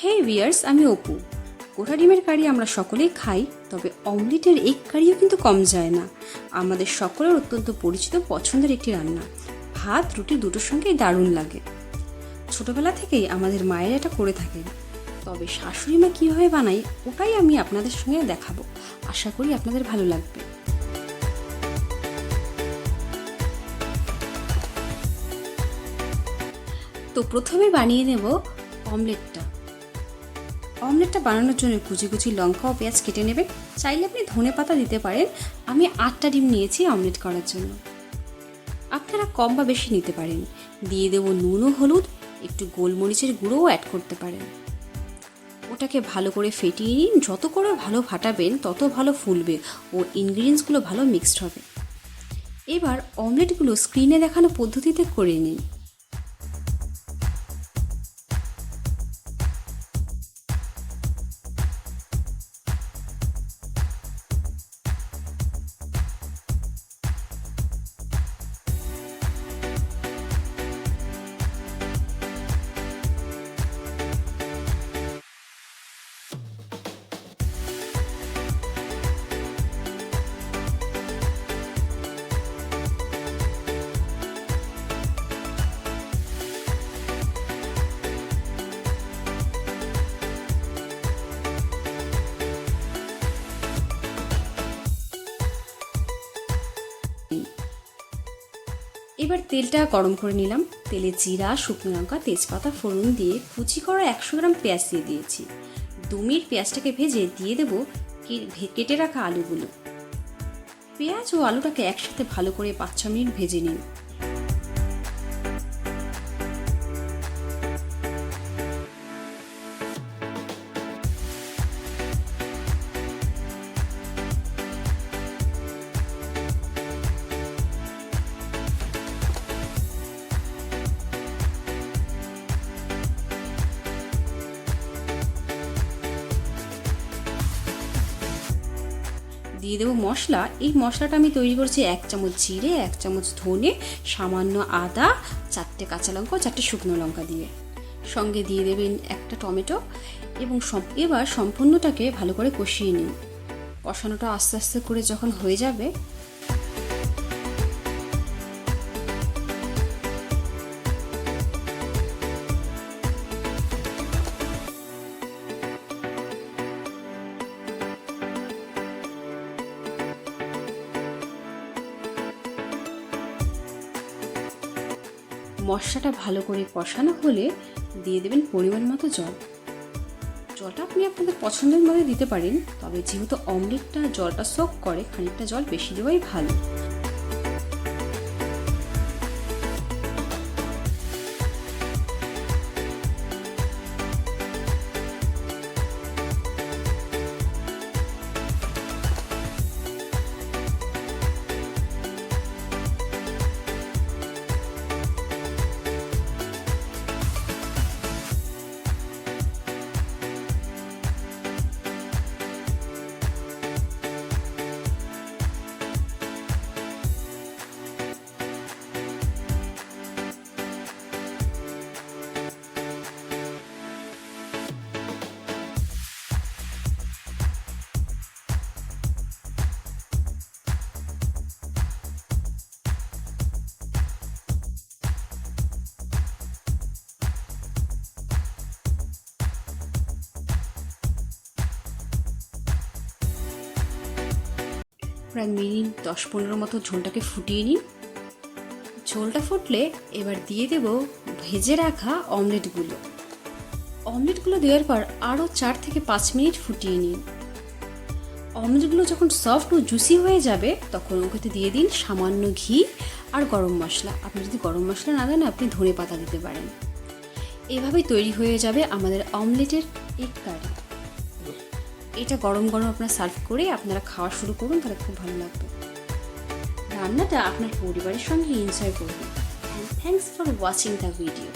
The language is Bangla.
হে ভিউয়ার্স, আমি অপু। গোটা ডিমের কারি আমরা সকলেই খাই, তবে অমলেটের এগ কারিও কিন্তু কম যায় না। আমাদের সকলের অত্যন্ত পরিচিত পছন্দের একটি রান্না। ভাত রুটি দুটোর সঙ্গেই দারুণ লাগে। ছোটবেলা থেকেই আমাদের মায়েরা এটা করে থাকেন, তবে শাশুড়ি মা কীভাবে বানায় ওটাই আমি আপনাদের সঙ্গে দেখাবো। আশা করি আপনাদের ভালো লাগবে। তো প্রথমে বানিয়ে নেব অমলেটটা বানানোর জন্য কুচি কুচি লঙ্কা ও পেঁয়াজ কেটে নেবেন। চাইলে আপনি ধনেপাতা দিতে পারেন। আমি 8টা ডিম নিয়েছি অমলেট করার জন্য। আপনারা কম বা বেশি নিতে পারেন। দিয়ে দেবো নুন ও হলুদ, একটু গোলমরিচের গুঁড়োও অ্যাড করতে পারেন। ওটাকে ভালো করে ফেটিয়ে নিন। যত করে ভালো ফাটাবেন তত ভালো ফুলবে ও ইনগ্রিডিয়েন্টসগুলো ভালো মিক্সড হবে। এবার অমলেটগুলো স্ক্রিনে দেখানো পদ্ধতিতে করে নিন। এবার তেলটা গরম করে নিলাম। তেলে জিরা, শুকনো লঙ্কা, তেজপাতা ফোড়ন দিয়ে কুচি করা 100 গ্রাম পেঁয়াজ দিয়ে দিয়েছি। 2 মিনিট পেঁয়াজটাকে ভেজে দিয়ে দেবো কেটে রাখা আলুগুলো। পেঁয়াজ ও আলুটাকে একসাথে ভালো করে 5-6 মিনিট ভেজে নিন। দিয়ে দেবো মশলা। এই মশলাটা আমি তৈরি করছি 1 চামচ জিরে, 1 চামচ ধনে, সামান্য আদা, 4টে কাঁচা লঙ্কা, 4টে শুকনো লঙ্কা দিয়ে। সঙ্গে দিয়ে দেবেন একটা টমেটো এবং এবার সম্পূর্ণটাকে ভালো করে কষিয়ে নিন। কষানোটা আস্তে আস্তে করে যখন হয়ে যাবে, মশলাটা ভালো করে কষানো হলে দিয়ে দেবেন পরিমাণ মতো জল। জলটা আপনি আপনাদের পছন্দের মতো দিতে পারেন, তবে যেহেতু অমলেটটা জলটা সোক করে, খানিকটা জল বেশি দেওয়াই ভালো। প্রায় মিনিট 10-15 মতো ঝোলটাকে ফুটিয়ে নিন। ঝোলটা ফুটলে এবার দিয়ে দেব ভেজে রাখা অমলেটগুলো দেওয়ার পর আরও 4 থেকে 5 মিনিট ফুটিয়ে নিন। অমলেটগুলো যখন সফট ও জুসি হয়ে যাবে তখন ওকে দিয়ে দিন সামান্য ঘি আর গরম মশলা। আপনি যদি গরম মশলা না দেন, আপনি ধনেপাতা দিতে পারেন। এভাবেই তৈরি হয়ে যাবে আমাদের অমলেটের এগ কারি। এটা গরম গরম আপনারা সার্ভ করে আপনারা খাওয়া শুরু করুন, তাহলে খুব ভালো লাগবে। রান্নাটা আপনার পরিবারের সঙ্গে এনজয় করবেন। Thanks for watching the video.